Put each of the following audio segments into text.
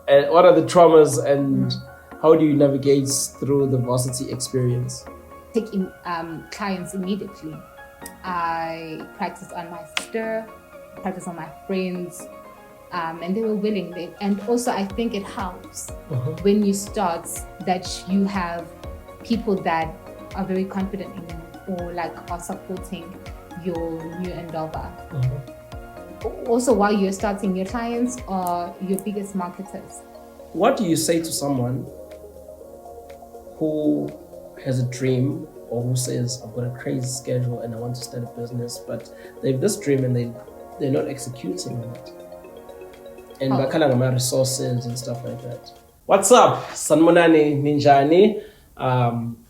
And what are the traumas and how do you navigate through the varsity experience? Take in clients immediately. I practiced on my sister, practiced on my friends, and they were willing. And also, I think it helps when you start that you have people that are very confident in you or like are supporting your new endeavor. Also, while you're starting, your clients are your biggest marketers. What do you say to someone who has a dream or who says, I've got a crazy schedule and I want to start a business, but they have this dream and they're not executing on it? And bakhala ngama resources and stuff like that. What's up? Sanmonani Ninjani.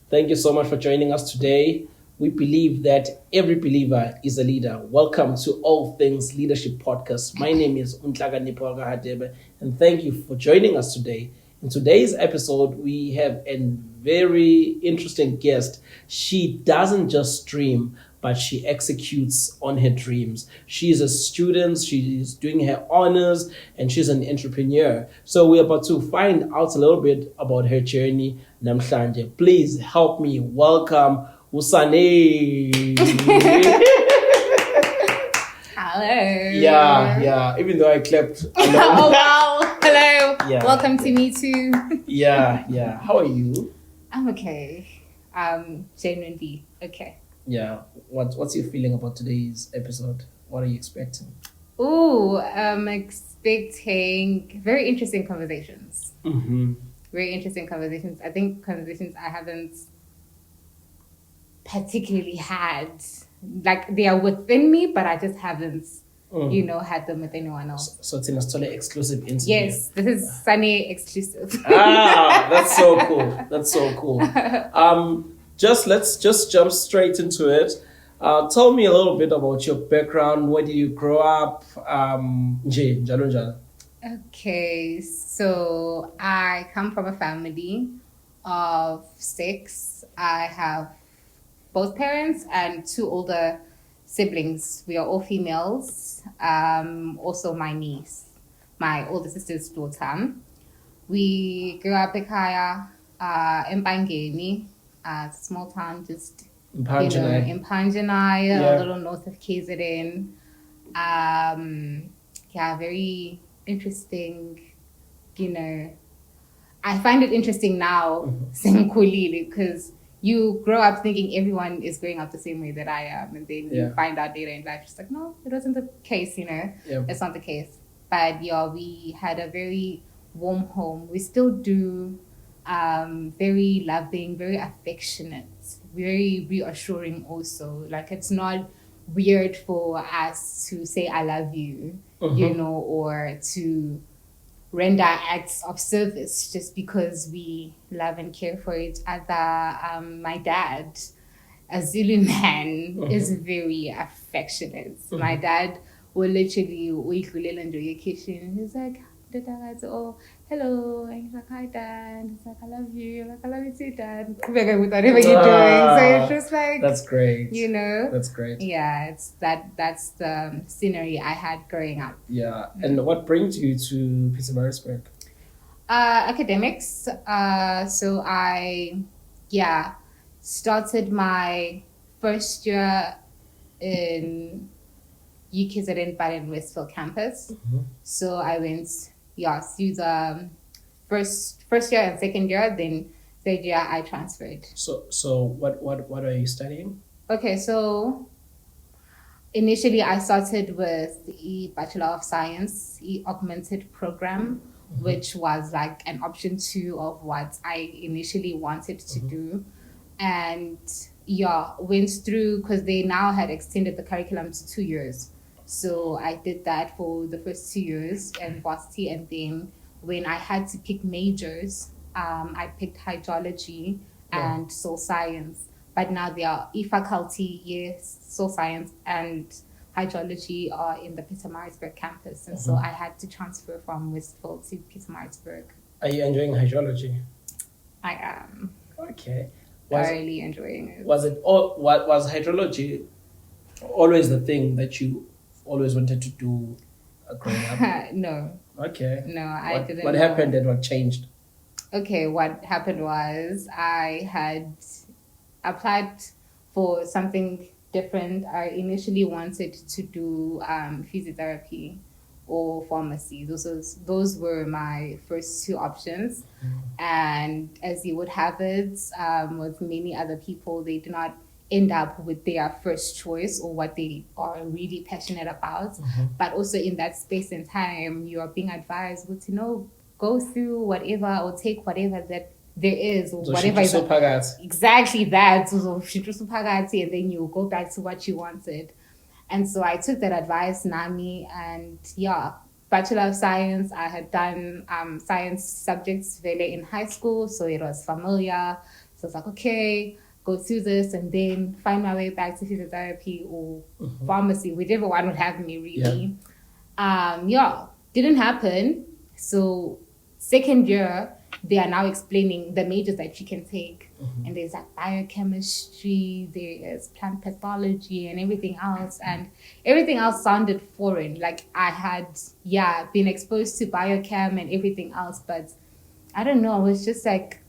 Thank you so much for joining us today. We believe that every believer is a leader. Welcome to All Things Leadership Podcast. My name is Nhlaka Hadebe, and thank you for joining us today. In today's episode, we have a very interesting guest. She doesn't just dream, but she executes on her dreams. She's a student, she's doing her honors, and she's an entrepreneur. So we're about to find out a little bit about her journey. Namhlanje, please help me welcome Sane. Hello. Yeah. Even though I clapped. Oh wow. Hello. Yeah. Welcome to me too. Yeah. How are you? I'm okay. Genuinely okay. Yeah. What's your feeling about today's episode? What are you expecting? I'm expecting very interesting conversations. Very interesting conversations. I think conversations I haven't particularly had. Like they are within me, but I just haven't, had them with anyone else. So it's in a totally exclusive interview. Yes, this is Sunny exclusive. That's so cool. Let's just jump straight into it. Tell me a little bit about your background. Where did you grow up? Okay, so I come from a family of 6. I have both parents and 2 older siblings. We are all females. Also my niece, my older sister's daughter. We grew up in Kaya, in Bangeni, a small town just in Panjanai, a little north of KZN. Very interesting, I find it interesting now, because you grow up thinking everyone is growing up the same way that I am, and then you find out later in life, it's like, no, it wasn't the case, It's not the case. But we had a very warm home. We still do, very loving, very affectionate, very reassuring also. Like, it's not weird for us to say, I love you, or to render acts of service just because we love and care for each other. My dad, a Zulu man, is very affectionate. My dad will literally uyidlulela nje kitchen. He's like, oh, hello. And he's like, hi, Dad. He's like, I love you. Like, I love you too, Dad. With whatever you're doing. So it's just like, that's great. That's great. Yeah, that's the scenery I had growing up. Yeah. And what brings you to Pietermaritzburg? Academics. So I, started my first year in UKZN Baden Westfield campus. So I went through the first year and second year, then third year I transferred. So what are you studying? Okay, so initially I started with the Bachelor of Science, the augmented program, which was like an option 2 of what I initially wanted to do. And went through, because they now had extended the curriculum to 2 years. So I did that for the first 2 years in varsity, and then when I had to pick majors, I picked hydrology and soil science. But now they are faculty, soil science and hydrology are in the Pietermaritzburg campus, and so I had to transfer from Westfield to Pietermaritzburg. Are you enjoying hydrology? I am. Okay. Thoroughly enjoying it. Was hydrology always the thing that you always wanted to do growing up? No. Okay. No, I didn't. What happened and what changed? Okay, what happened was I had applied for something different. I initially wanted to do physiotherapy or pharmacy. Those were my first two options. And as you would have it, with many other people, they do not end up with their first choice or what they are really passionate about. But also in that space and time, you are being advised to go through whatever or take whatever that there is or whatever is exactly that. So and then you go back to what you wanted. And so I took that advice, Nami, and Bachelor of Science. I had done science subjects really in high school, so it was familiar. So I was like, okay, go through this and then find my way back to physiotherapy or pharmacy, whichever one would have me really. Didn't happen. So second year, they are now explaining the majors that you can take. And there's like biochemistry, there is plant pathology and everything else. And everything else sounded foreign. Like I had, been exposed to biochem and everything else. But I don't know, I was just like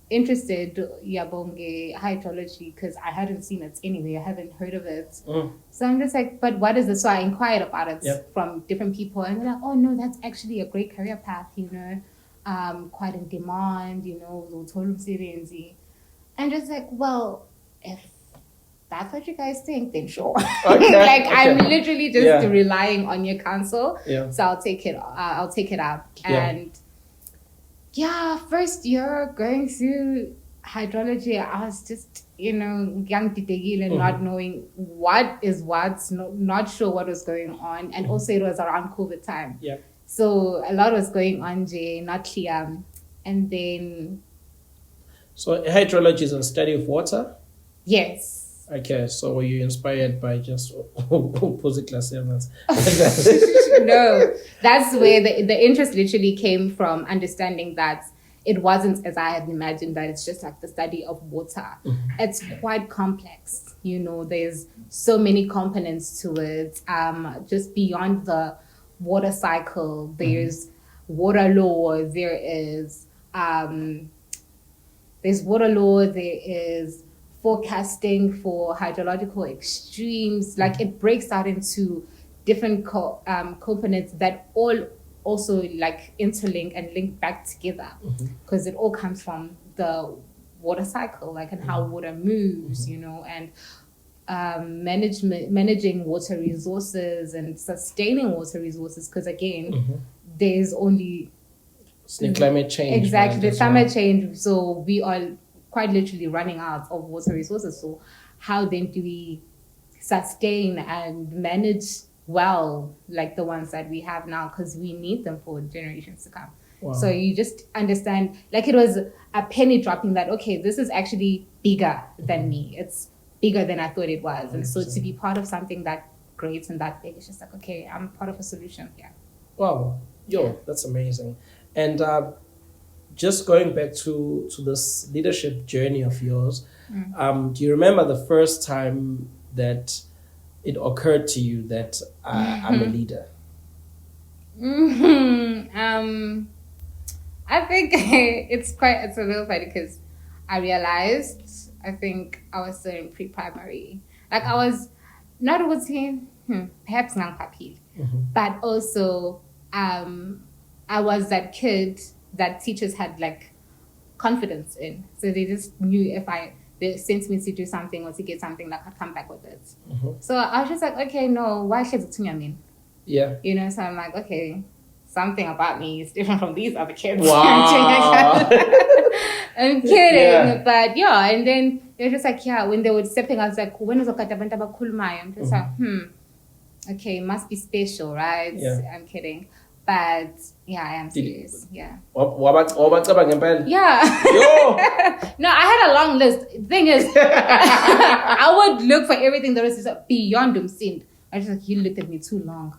interested, Yabonge hydrology, because I hadn't seen it anyway. I haven't heard of it. So I'm just like, but what is this? So I inquired about it from different people. And they're like, oh no, that's actually a great career path, quite in demand, and just like, well, if that's what you guys think, then sure. Okay. I'm literally just relying on your counsel. So I'll take it up. And first year going through hydrology, I was just, young and not knowing what is what, not sure what was going on. And also it was around COVID time. So a lot was going on, not clear. And then... So hydrology is a study of water? Yes. Okay, so were you inspired by just opposite class elements? No, that's where the interest literally came from, understanding that it wasn't as I had imagined, that it's just like the study of water. It's quite complex. There's so many components to it, just beyond the water cycle. There's water law, there's water law, there is forecasting for hydrological extremes. Like it breaks out into different components that all also like interlink and link back together, because it all comes from the water cycle, like, and how water moves, and managing water resources and sustaining water resources, because again, there's only the climate change. Exactly, the climate change. So we are quite literally running out of water resources. So how then do we sustain and manage well, like the ones that we have now, because we need them for generations to come. Wow. So you just understand, like it was a penny dropping that, okay, this is actually bigger than me. It's bigger than I thought it was. 100%. And so to be part of something that great and that big, it's just like, okay, I'm part of a solution here. Wow. That's amazing. And just going back to this leadership journey of yours, do you remember the first time that it occurred to you that I'm a leader? I think it's a little funny because I realized, I think I was still in pre-primary. Like I was not with him, perhaps Nhlaka, but also I was that kid that teachers had like confidence in. So they just knew if they sent me to do something or to get something, like I'd come back with it. So I was just like, okay, no, why should it mean? Yeah. So I'm like, okay, something about me is different from these other kids. Wow. I'm kidding. But and then they're just like, when they were stepping, I was like, when is I'm just like, okay, must be special, right? Yeah. I'm kidding. But I am serious. Yeah. Yeah. No, I had a long list. The thing is, I would look for everything that was beyond Umsind. I was just like, you looked at me too long.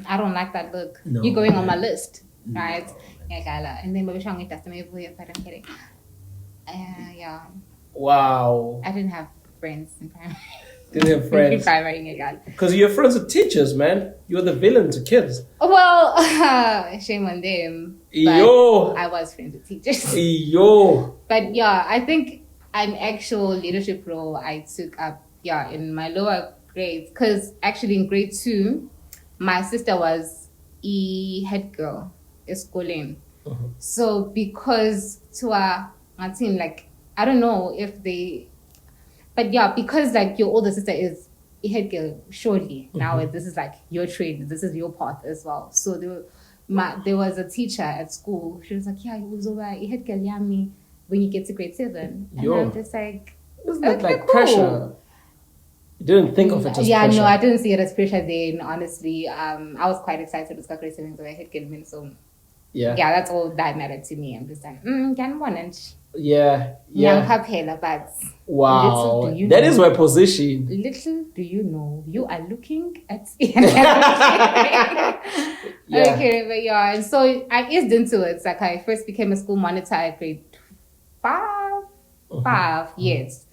I don't like that look. No, you're going on my list, right? Yeah, and then maybe but I'm kidding. Yeah. Wow. I didn't have friends in primary. Didn't have friends. Because you're friends with teachers, man. You're the villain to kids. Well, shame on them. Yo. I was friends with teachers. Yo. But yeah, I think an actual leadership role I took up, in my lower grades. Because actually in grade 2, my sister was head girl at schooling. So because to our team, like, I don't know if they, but because like your older sister is a head girl, surely now this is like your trade, this is your path as well. So there was a teacher at school. She was like, it was over a head girl, yummy when you get to grade 7. And I'm just like, isn't that like pressure? You didn't think of it as pressure? No, I didn't see it as pressure then, honestly. I was quite excited to start grade 7 because I head girl, so that's all that mattered to me. I'm just like, can one and but wow, that is my position. Little do you know, you are looking at Okay, but and so I eased into it. Like I first became a school monitor at grade 5, yes.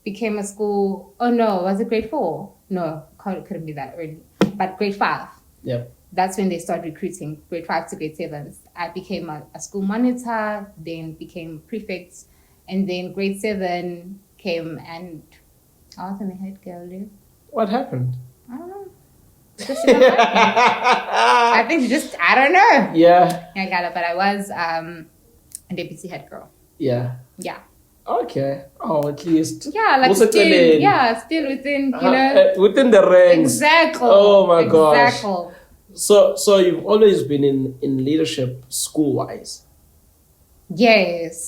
Became a school, was it grade 4? No, couldn't be that early. But grade 5. Yep. That's when they started recruiting, grade 5 to grade 7. I became a school monitor, then became prefect, and then grade 7 came and I wasn't a head girl. What happened? I don't know. I think I don't know. Yeah. I got it, but I was a deputy head girl. Yeah. Yeah. Okay. Oh, at least. Yeah, like still within, within the ranks. Exactly. Oh my gosh. So you've always been in leadership school-wise? Yes.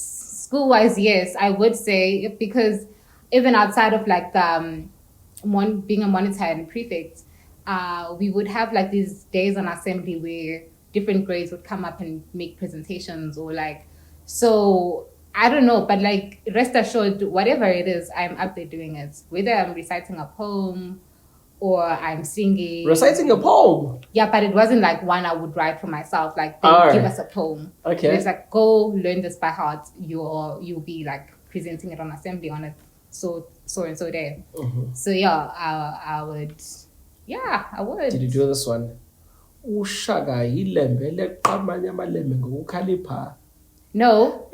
School-wise, yes. I would say, because even outside of like being a monitor and prefect, we would have like these days on assembly where different grades would come up and make presentations or like, so I don't know, but like rest assured, whatever it is, I'm up there doing it. Whether I'm reciting a poem or I'm singing. Reciting a poem? Yeah, but it wasn't like one I would write for myself. Like they would give us a poem. Okay. It's like, go learn this by heart. You'll be like presenting it on assembly on it so and so day. So I would. Yeah, I would. Did you do this one? No,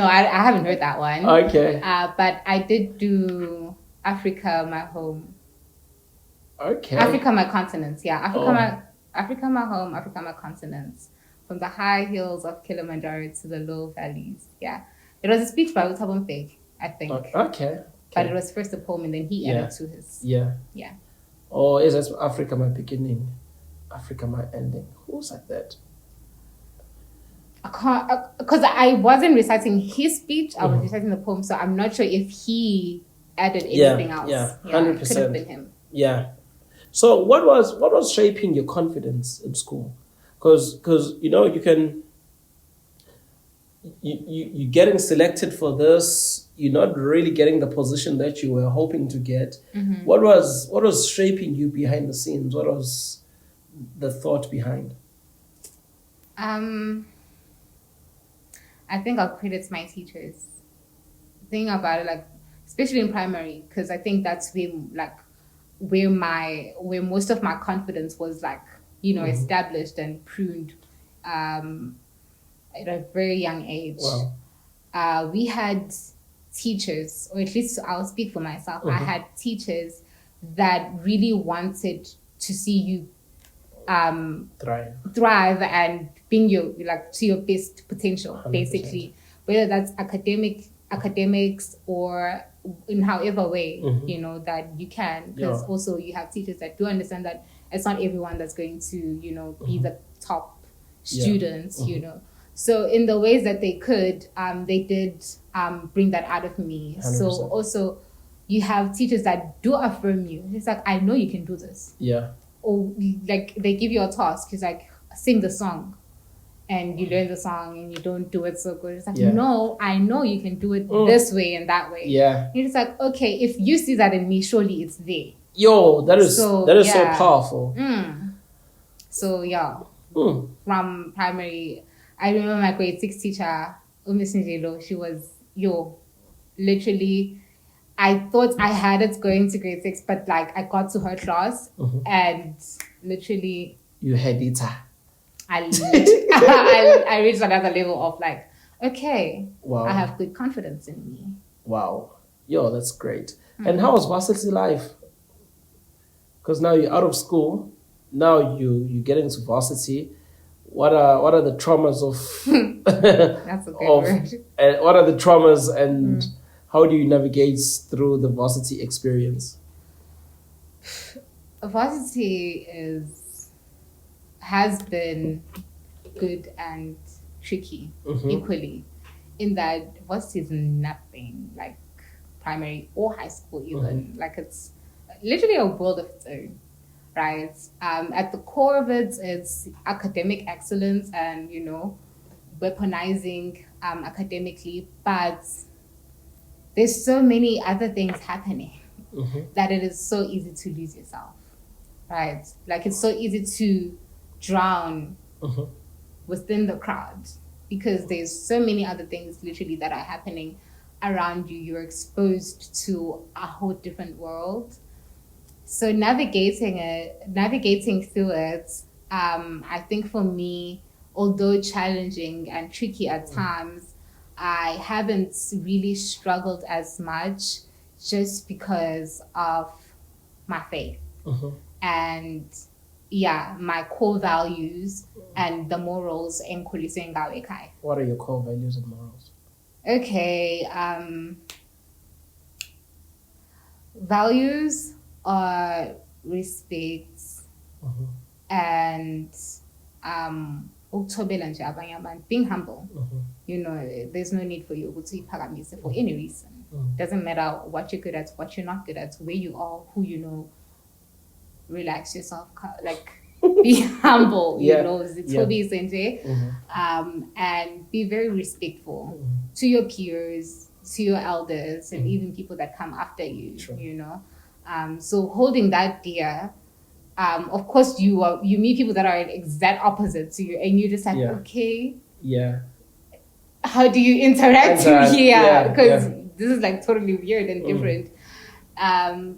I haven't heard that one. Okay. But I did do Africa, my home. Okay. Africa, my continents. Yeah, Africa, my home. Africa, my continents. From the high hills of Kilimanjaro to the low valleys. Yeah, it was a speech by Thabo Mbeki, I think. Okay. But it was first a poem, and then he added to his. Yeah. Yeah. Or is it Africa, my beginning? Africa, my ending? Who said that? Because I wasn't reciting his speech, I was reciting the poem, so I'm not sure if he added anything else. Yeah, 100%. It could have been him. Yeah. So what was shaping your confidence in school? Because you're getting selected for this, you're not really getting the position that you were hoping to get. What was shaping you behind the scenes? What was the thought behind? I think I'll credit my teachers. Thinking about it, like especially in primary, because I think that's where most of my confidence was established and pruned at a very young age. Wow. We had teachers, or at least I'll speak for myself. I had teachers that really wanted to see you thrive and being to your best potential, 100%. Basically, whether that's academics or in however way that you can, because also you have teachers that do understand that it's not everyone that's going to be the top students. So in the ways that they could, they did bring that out of me. 100%. So also you have teachers that do affirm you. It's like, I know you can do this. Yeah. Or like they give you a task. It's like, sing the song, and you learn the song and you don't do it so good. It's like, no, I know you can do it this way and that way. Yeah. You're just like, okay, if you see that in me, surely it's there. Yo, that is so powerful. So from primary, I remember my grade 6 teacher, Miss Njelo, she was literally I thought I had it going to grade 6, but like I got to her class and literally you had it. I reached another level of like, okay, wow. I have good confidence in me. Wow. Yo, that's great. And how was varsity life? Because now you're out of school, now you get into varsity. What are the traumas of that's a good word. What are the traumas and how do you navigate through the varsity experience? Varsity has been good and tricky equally, in that varsity is nothing like primary or high school even. Like it's literally a world of its own, right? At the core of it, it's academic excellence and, you know, weaponizing academically, but there's so many other things happening that it is so easy to lose yourself, right? Like it's so easy to drown within the crowd because there's so many other things literally that are happening around you. You're exposed to a whole different world. So navigating through it, I think for me, although challenging and tricky at times, I haven't really struggled as much just because of my faith and my core values and the morals. What are your core values and morals? Okay, values are respect and being humble. You know, there's no need for you to for any reason. Doesn't matter what you're good at, what you're not good at, where you are, who you know. Relax yourself, like be humble, you know, and be very respectful to your peers, to your elders, and even people that come after you. Sure. You know, so holding that dear. Of course, you meet people that are exact opposite to you, and you're just like, okay, how do you interact here? Because this is like totally weird and different.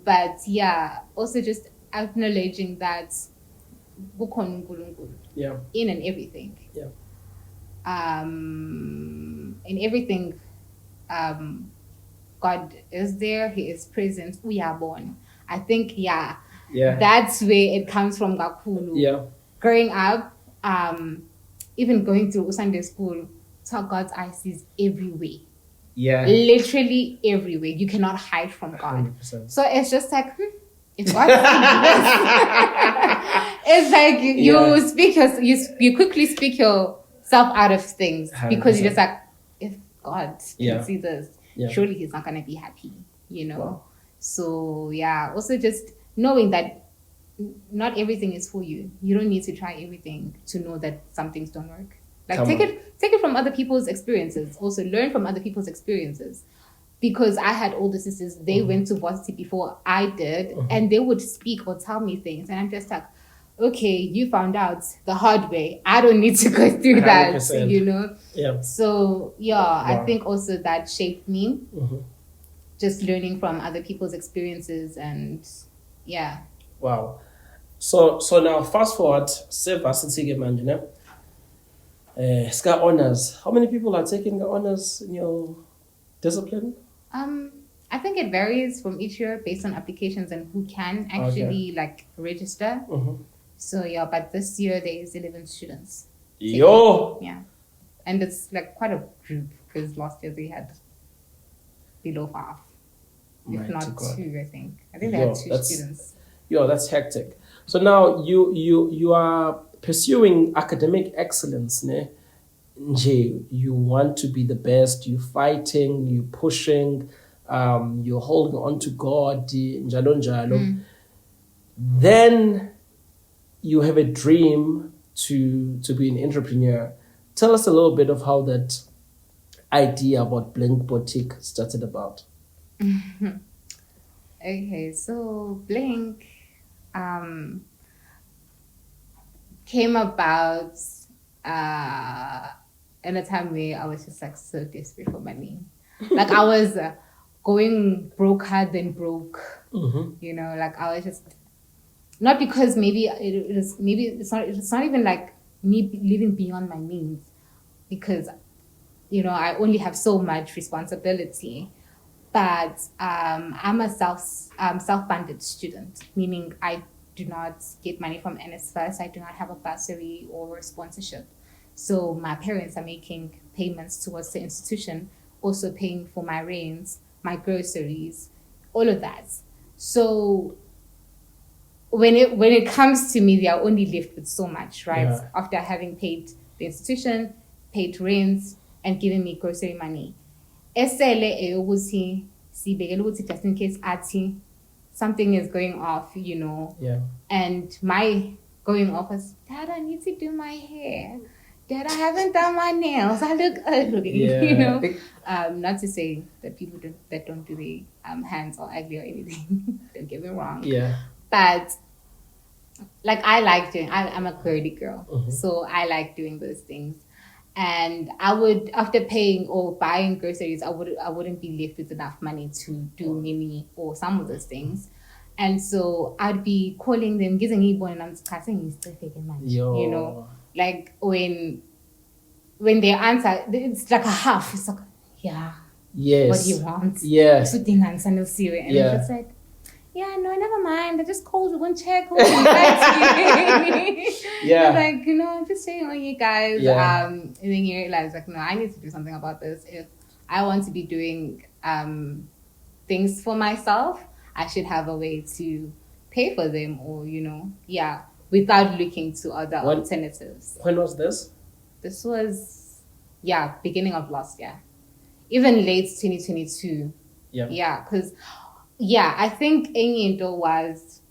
But also just acknowledging that in and everything. In everything, God is there. He is present. We are born. I think that's where it comes from. Gakulu. Growing up, even going through Sunday school, God's eyes is everywhere. Literally everywhere. You cannot hide from God. 100%. So it's just like, it's what it's like you speak you quickly speak yourself out of things 100%. Because you're just like, if God can see this, surely he's not gonna be happy, you know. Wow. So also just knowing that not everything is for you. You don't need to try everything to know that some things don't work. Like take it from other people's experiences. Also learn from other people's experiences. Because I had older sisters, they went to varsity before I did, and they would speak or tell me things, and I'm just like, okay, you found out the hard way. I don't need to go through 100%. That, you know. So wow. I think also that shaped me. Just learning from other people's experiences and Wow. So now fast forward, say varsity manjina. Ska honors. How many people are taking the honors in your discipline? I think it varies from each year based on applications and who can actually like register. So but this year there is 11 students. And it's like quite a group because last year they had below 5, if not 2. I think they had 2 students. That's hectic. So now you are pursuing academic excellence, ne? You want to be the best, you're fighting, you're pushing, you're holding on to God, Then you have a dream to be an entrepreneur. Tell us a little bit of how that idea about Blink Boutique started about. Okay, so Blink came about in a time where I was just like so desperate for money. Like I was going broker than broke. You know, like I was just not because maybe it's not even like me living beyond my means, because you know I only have so much responsibility. But I'm a self-funded student, meaning I do not get money from NSFAS. I do not have a bursary or sponsorship. So my parents are making payments towards the institution, also paying for my rents, my groceries, all of that. So when it comes to me, they are only left with so much, right? Yeah. After having paid the institution, paid rents, and giving me grocery money. Esele eyokuthi sibekele ukuthi just in case athi something is going off, you know. Yeah. And my going off was, Dad, I need to do my hair. Dad, I haven't done my nails. I look ugly. Yeah. You know. Not to say that people that don't do their hands are ugly or anything. Don't get me wrong. Yeah. But like I like doing, I'm a curly girl, so I like doing those things. And I would, after paying or buying groceries, I wouldn't be left with enough money to do many or some of those things. And so I'd be calling them, giving me and I'm discussing still taking money. You know, like when they answer, it's like a half. It's like, yeah. Yes. What do you want? Yeah. And it's like, yeah, no, never mind. I just called you one check. Yeah. Like, you know, I'm just saying on you guys. Yeah. And then you realize, like, no, I need to do something about this. If I want to be doing things for myself, I should have a way to pay for them or, you know, yeah, without looking to other alternatives. When was this? This was, beginning of last year. Even late 2022. Yeah. Yeah, because... Yeah, I think Enyindo was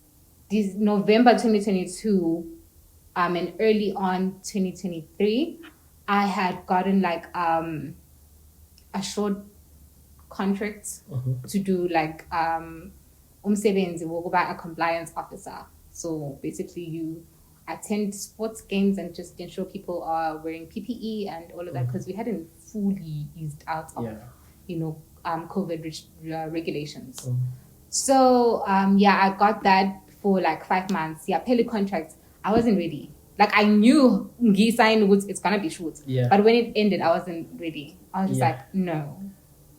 this November 2022, and early on 2023, I had gotten like a short contract to do like umsebenzi wokuba a compliance officer. So basically, you attend sports games and just ensure people are wearing PPE and all of that, because we hadn't fully eased out of you know. COVID regulations. So, I got that for like 5 months. Yeah, pele contract. I wasn't ready. Like I knew it's gonna be short. Yeah. But when it ended, I wasn't ready. I was just like, no,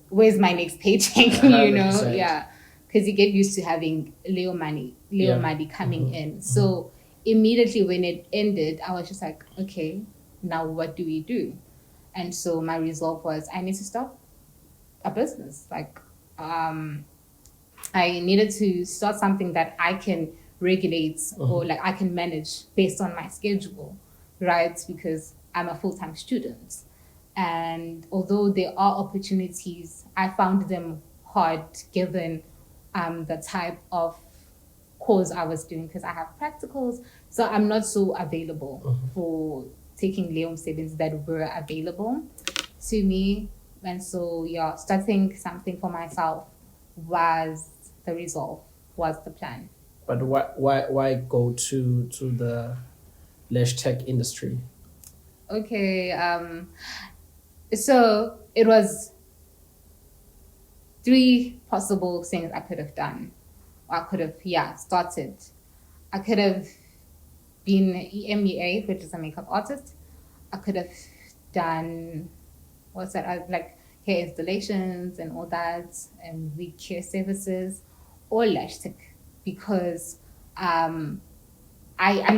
where's my next paycheck? You know? Yeah. Because you get used to having Leo money coming in. So immediately when it ended, I was just like, okay, now what do we do? And so my resolve was I need to start a business. Like I needed to start something that I can regulate or like I can manage based on my schedule, right? Because I'm a full-time student, and although there are opportunities, I found them hard given the type of course I was doing, because I have practicals, so I'm not so available for taking Leon savings that were available to me. And so, starting something for myself was the resolve, was the plan. But why go to the leisure tech industry? Okay, so it was 3 possible things I could have done. I could have, started. I could have been EMEA, which is a makeup artist. I could have done... What's that? Like hair installations and all that, and wig care services, or lash tech, because I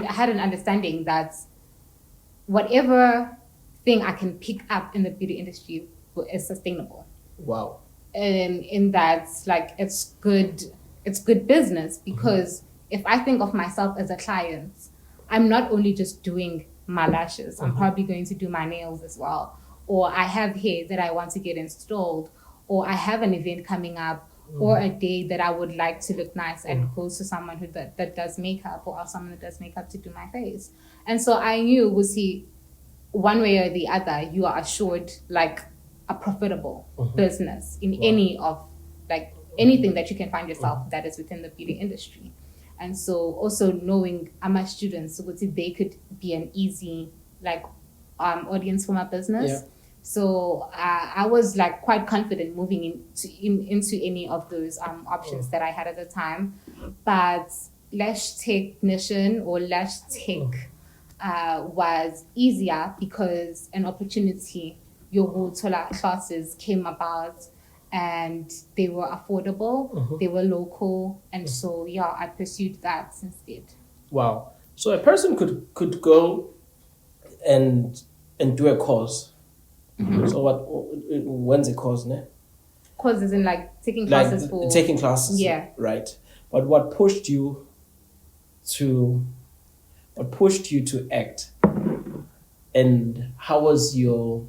had an understanding that whatever thing I can pick up in the beauty industry is sustainable. Wow. And in that, like, it's good business, because if I think of myself as a client, I'm not only just doing my lashes, I'm probably going to do my nails as well. Or I have hair that I want to get installed, or I have an event coming up, or a day that I would like to look nice and go to someone that does makeup, or someone that does makeup to do my face. And so I knew, one way or the other, you are assured like a profitable business in any of like anything that you can find yourself that is within the beauty industry. And so also knowing I'm a student, so they could be an easy like audience for my business. So I was like quite confident moving into any of those options that I had at the time. But lash technician or lash tech was easier because an opportunity, your Tola classes came about and they were affordable, they were local, and so yeah, I pursued that instead. Wow. So a person could go and do a course. So when's a course, ne? Courses in like taking classes for taking classes. Yeah. Right. But what pushed you to act? And how was your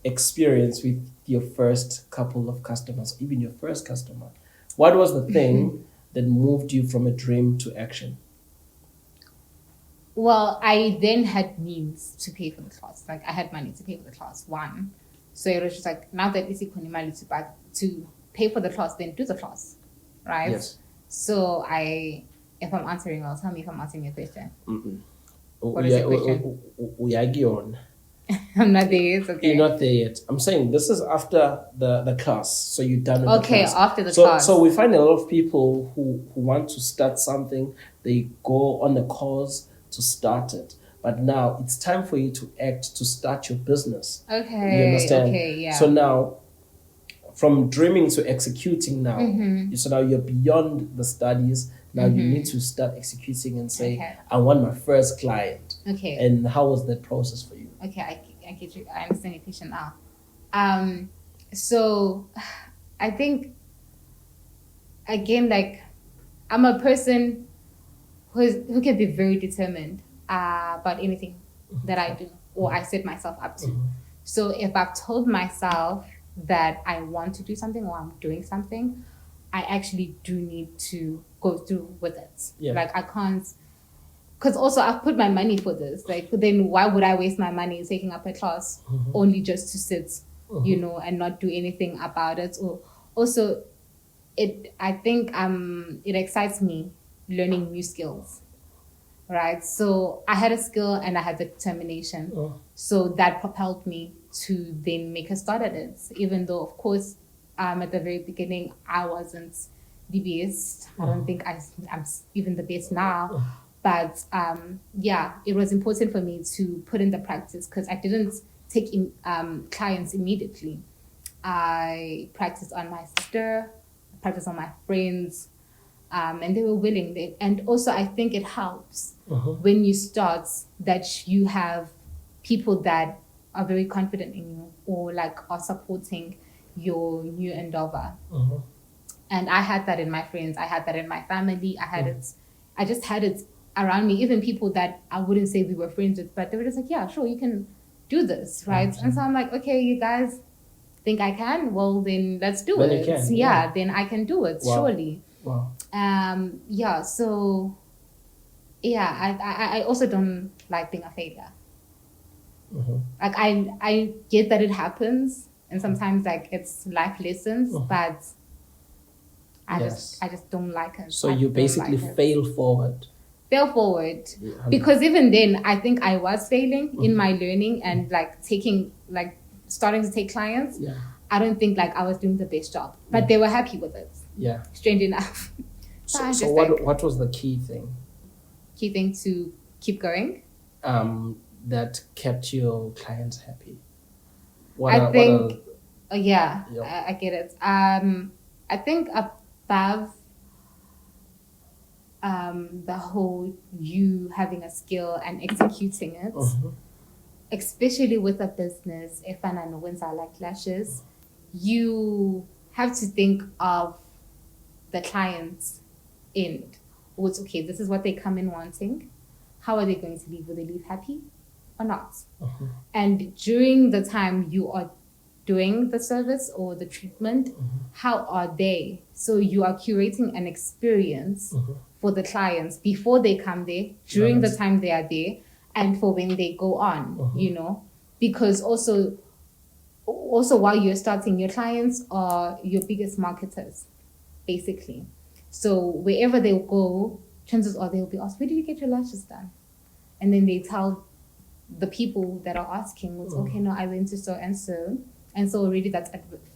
experience with your first couple of customers, even your first customer? What was the thing that moved you from a dream to action? Well, I then had means to pay for the class. Like I had money to pay for the class, one. So it was just like, now that it's money to pay for the class, then do the class, right? Yes. So if I'm answering well, tell me if I'm answering your question. What is the question? I'm not there yet. Okay. You're not there yet. I'm saying this is after the class. So you're done with the class. Okay, after the class. So we find a lot of people who want to start something. They go on a course to start it. But now it's time for you to act, to start your business. Okay. You understand? Okay, yeah. So now, from dreaming to executing now, so now you're beyond the studies. Now you need to start executing and say, I want my first client. Okay. And how was that process for you? Okay, I get you. I understand your question now. So I think, again, like, I'm a person who can be very determined about anything that I do or I set myself up to. So if I've told myself that I want to do something or I'm doing something, I actually do need to go through with it. Yeah. Like I can't, because also I've put my money for this. Like then why would I waste my money taking up a class only just to sit, and not do anything about it? Or also, I think it excites me learning new skills, right? So I had a skill and I had the determination. So that propelled me to then make a start at it, even though, of course, at the very beginning, I wasn't the best. I don't think I'm even the best now. But it was important for me to put in the practice because I didn't take in clients immediately. I practiced on my sister, practiced on my friends, and they were willing. And also, I think it helps when you start that you have people that are very confident in you or like are supporting your new endeavor. And I had that in my friends. I had that in my family. I had it. I just had it around me. Even people that I wouldn't say we were friends with, but they were just like, yeah, sure, you can do this, right? And so I'm like, okay, you guys think I can? Well, then let's do it. Then I can do it, surely. Wow. So I also don't like being a failure. Like I get that it happens and sometimes like it's life lessons, but I just don't like it. So you basically fail forward. Fail forward. Because even then I think I was failing in my learning and like starting to take clients. I don't think like I was doing the best job. But they were happy with it. Yeah. Strange enough. So what was the key thing? Key thing to keep going? That kept your clients happy. I get it. I think above the whole you having a skill and executing it, especially with a business, if I know when I like lashes, you have to think of the client's end. It's okay, this is what they come in wanting. How are they going to leave? Will they leave happy or not? And during the time you are doing the service or the treatment, how are they? So you are curating an experience for the clients before they come there, during the time they are there, and for when they go on, because also while you're starting, your clients are your biggest marketers, basically. So wherever they'll go, chances are they'll be asked, where did you get your lashes done? And then they tell the people that are asking was, okay, no, I went to so and so. And so already that's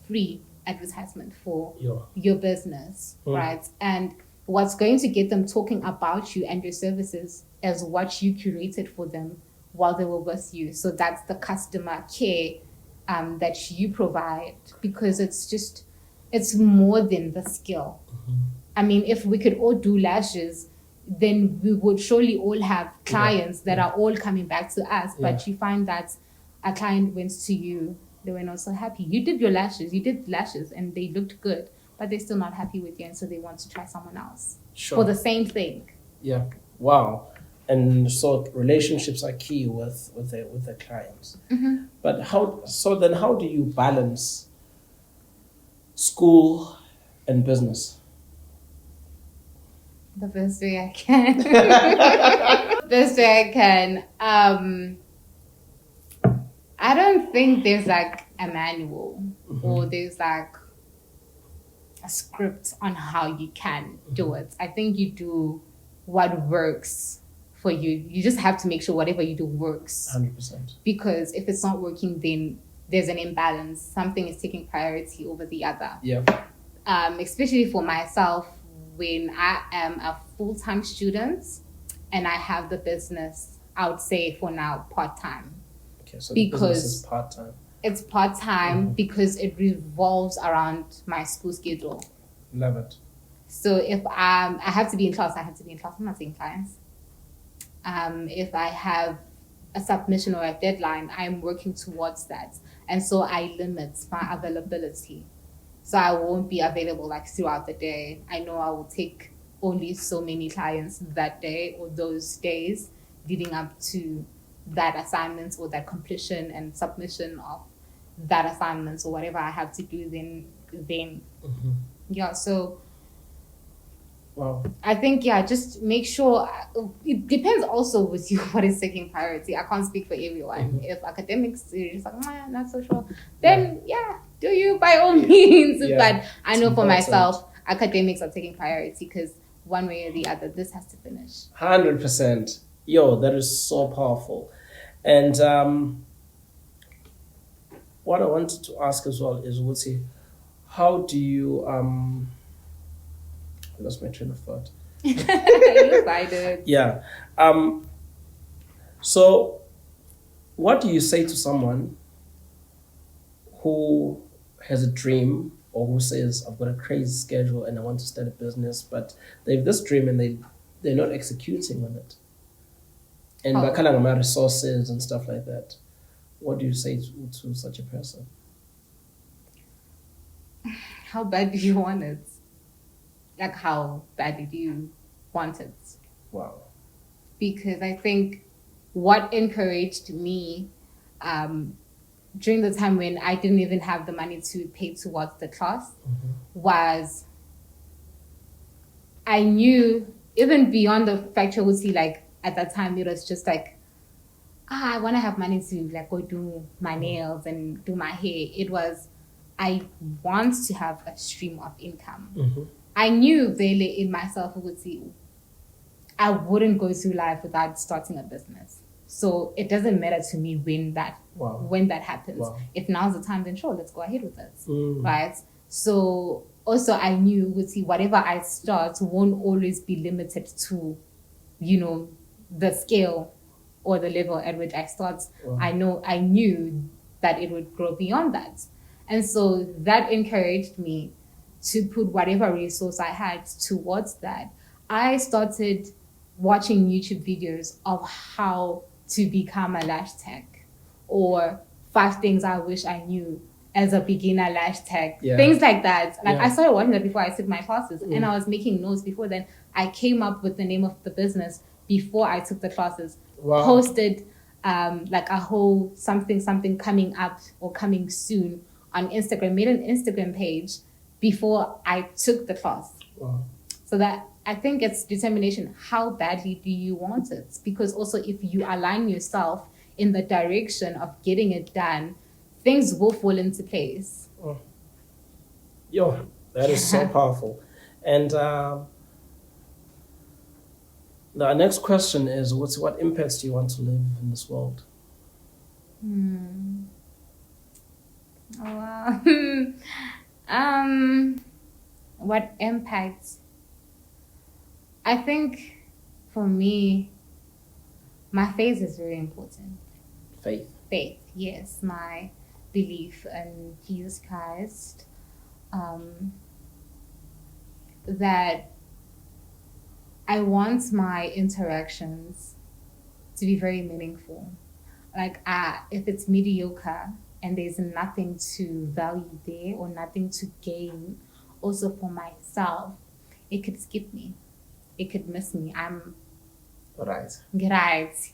free advertisement for your business, right? And what's going to get them talking about you and your services is what you curated for them while they were with you. So that's the customer care that you provide, because it's more than the skill. I mean, if we could all do lashes, then we would surely all have clients that are all coming back to us. But you find that a client went to you, they were not so happy. You did lashes and they looked good, but they're still not happy with you, and so they want to try someone else for the same thing. Yeah. Wow. And so relationships are key with the clients. But how do you balance school and business? The best way I can. Best way I can. I don't think there's like a manual or there's like a script on how you can do it. I think you do what works for you. You just have to make sure whatever you do works. 100%. Because if it's not working, then there's an imbalance. Something is taking priority over the other. Yeah. Especially for myself, when I am a full-time student and I have the business, I would say for now part-time. Okay, so the business is part-time. It's part-time because it revolves around my school schedule. Love it. So if I have to be in class, I have to be in class. I'm not seeing clients. If I have a submission or a deadline, I'm working towards that. And so I limit my availability. So I won't be available like throughout the day. I know I will take only so many clients that day or those days leading up to that assignment or that completion and submission of that assignment or whatever I have to do then. Yeah, so wow. I think, just make sure, it depends also with you what is taking priority. I can't speak for everyone. If academics are just like, not so sure, then do you by all means. But I know for myself, academics are taking priority because one way or the other, this has to finish. 100%. Yo, that is so powerful. And what I wanted to ask as well is, Wuti, how do you I lost my train of thought. You excited. Yeah. So what do you say to someone who has a dream or who says, I've got a crazy schedule and I want to start a business, but they have this dream and they're not executing on it? And bakhala ngama resources and stuff like that. What do you say to such a person? How bad do you want it? Like, how badly do you want it? Wow. Because I think what encouraged me during the time when I didn't even have the money to pay towards the class was I knew, even beyond the factuality, like at that time it was just like, I want to have money to like go do my nails and do my hair. It was, I want to have a stream of income. I knew really in myself, I wouldn't go through life without starting a business. So it doesn't matter to me when that happens. Wow. If now's the time, then sure, let's go ahead with it, right? So also I knew, whatever I start won't always be limited to, the scale or the level at which I start. Wow. I knew that it would grow beyond that. And so that encouraged me to put whatever resource I had towards that. I started watching YouTube videos of how to become a lash tech, or 5 things I wish I knew as a beginner lash tech, things like that. Like I started watching that before I took my classes, and I was making notes before then. I came up with the name of the business before I took the classes. Wow. Posted like a whole something coming up or coming soon on Instagram, made an Instagram page before I took the class. Wow. So that, I think it's determination. How badly do you want it? Because also if you align yourself in the direction of getting it done, things will fall into place. Oh. Yo, that is so powerful. And the next question is, what impacts do you want to leave in this world? Oh, wow. What impact? I think for me, my faith is very important. Faith. Faith, yes. My belief in Jesus Christ. That I want my interactions to be very meaningful. Like, if it's mediocre and there's nothing to value there or nothing to gain, also for myself, it could skip me. It could miss me. I'm Right.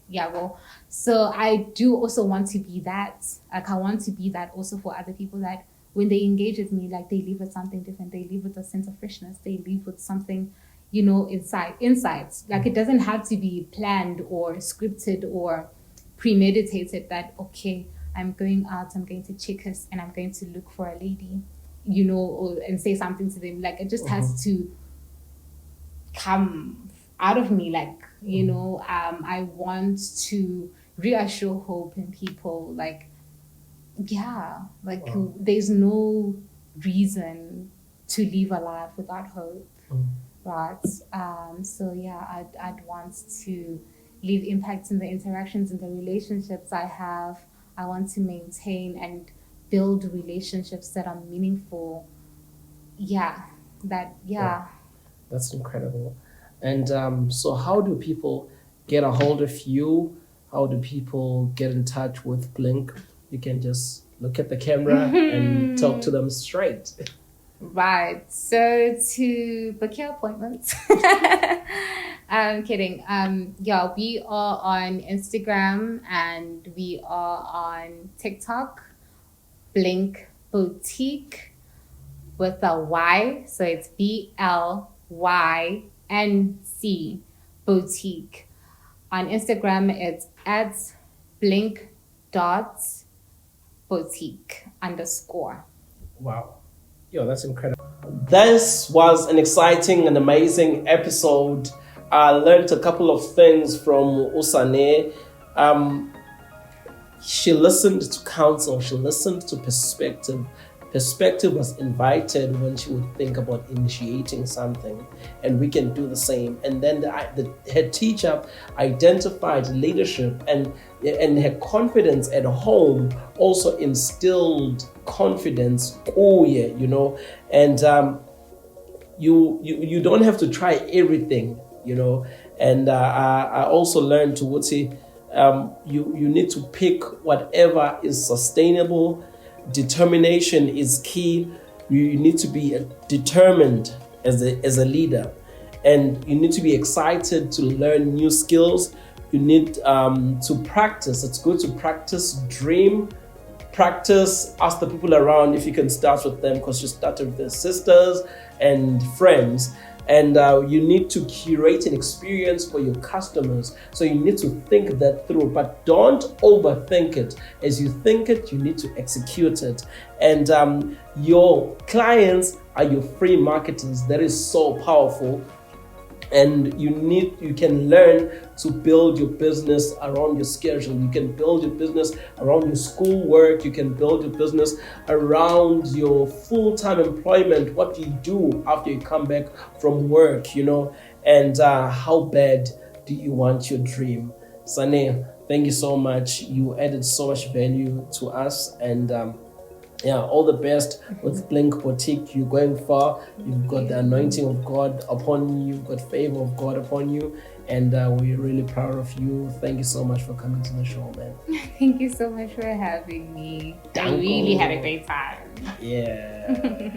Yeah, well, so I do also want to be that. Like, I want to be that also for other people, that when they engage with me, like, they leave with something different. They leave with a sense of freshness. They leave with something, insights. Like, it doesn't have to be planned or scripted or premeditated that, okay, I'm going out, I'm going to Checkers and I'm going to look for a lady, and say something to them. Like, it just has to come out of me. Like, I want to reassure hope in people. Like, there's no reason to live a life without hope, right? So yeah, I'd want to leave impact in the interactions and the relationships I have. I want to maintain and build relationships that are meaningful. That's incredible. And so how do people get a hold of you? How do people get in touch with Blink? You can just look at the camera and talk to them straight. Right. So to book your appointments. I'm kidding. We are on Instagram and we are on TikTok. Blink Boutique with a Y. So it's BLYNC Boutique. On Instagram, it's @blink.boutique_. Wow. Yo, that's incredible. This was an exciting and amazing episode. I learned a couple of things from Usane. She listened to counsel. She listened to perspective. Perspective was invited when she would think about initiating something, and we can do the same. And then the head teacher identified leadership, and her confidence at home also instilled confidence. And you don't have to try everything, And I also learned to say you need to pick whatever is sustainable. Determination is key. You need to be determined as a leader, and you need to be excited to learn new skills. You need to practice. It's good to practice, dream, practice, ask the people around if you can start with them, because you started with their sisters and friends. And you need to curate an experience for your customers. So you need to think that through, but don't overthink it. As you think it, you need to execute it. And your clients are your free marketers. That is so powerful. And you can learn to build your business around your schedule. You can build your business around your schoolwork. You can build your business around your full-time employment. What do you do after you come back from work, And how bad do you want your dream? Sane, thank you so much. You added so much value to us, and all the best with Blink Boutique. You're going far. You've got the anointing of God upon you. You've got favor of God upon you. And we're really proud of you. Thank you so much for coming to the show, man. Thank you so much for having me. I really had a great time. Yeah.